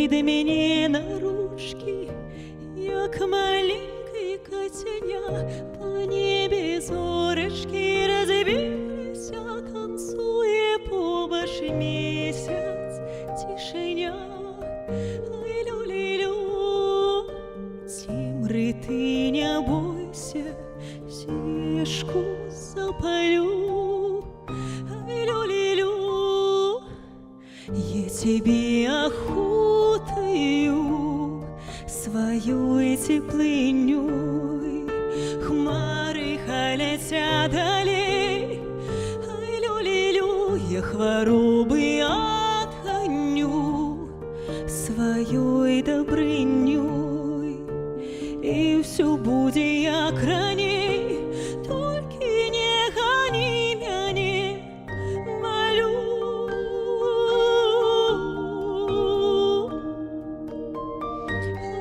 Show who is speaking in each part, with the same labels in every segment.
Speaker 1: Піде мені на ручки, як маленький котеня, по небі зорочки розбилися, танцує побач місяць, тишиня. Ай, лю-лі-лю, Тимри, ты не бойся, свечку запалю. Ай, лю-лі-лю, я тебе охотою своей теплыней. Хмары летят далей. Ай, лю-лі-лю, я хворобы отгоню своей добрыней. И все будет як раней, только не гони меня, молю.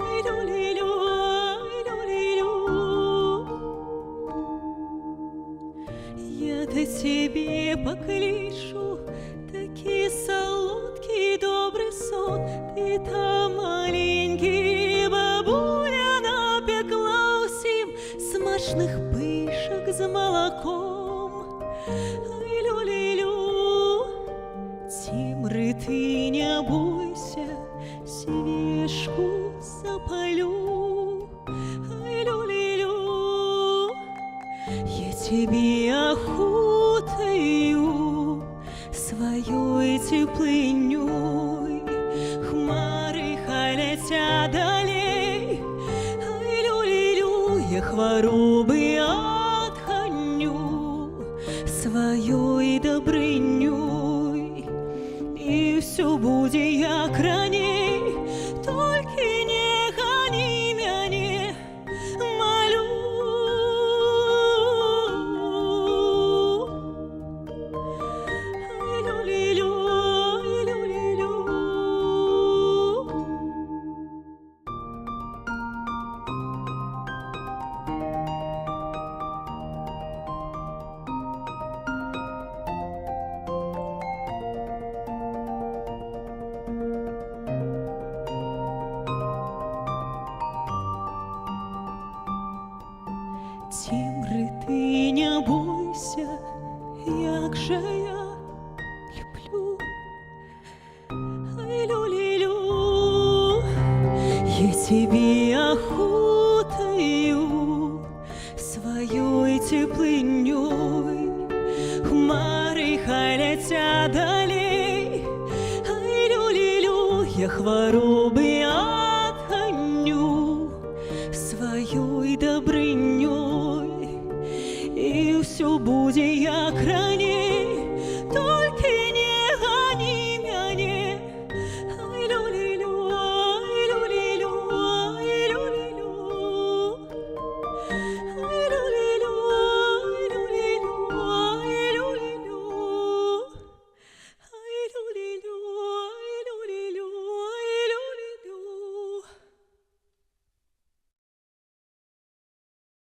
Speaker 1: Ай, лю-лі-лю, ай, лю-лі-лю. Я до тебе покличу такий солодкий добрый сон. Ты там маленький, бабуля напекла усім смачних пишок з молоком. Ай, лю-лі-лю, Тимри, ты не бойся, свечку запалю. Ай, лю-лі-лю, я тебе охотою своей теплыней. Хмары летят далей. Ай, лю-лі-лю, я хворобы отгоню своей добрыней. И все будет як раней, только не гони меня, молю. Ай, лю-лі-лю, ай, лю-лі-лю. Тимри, ты не бойся, як же я люблю. Ай, лю-лі-лю, я тебе охотою своей теплыней. Хмары летят далей. Ай, лю-лі-лю, я хворобы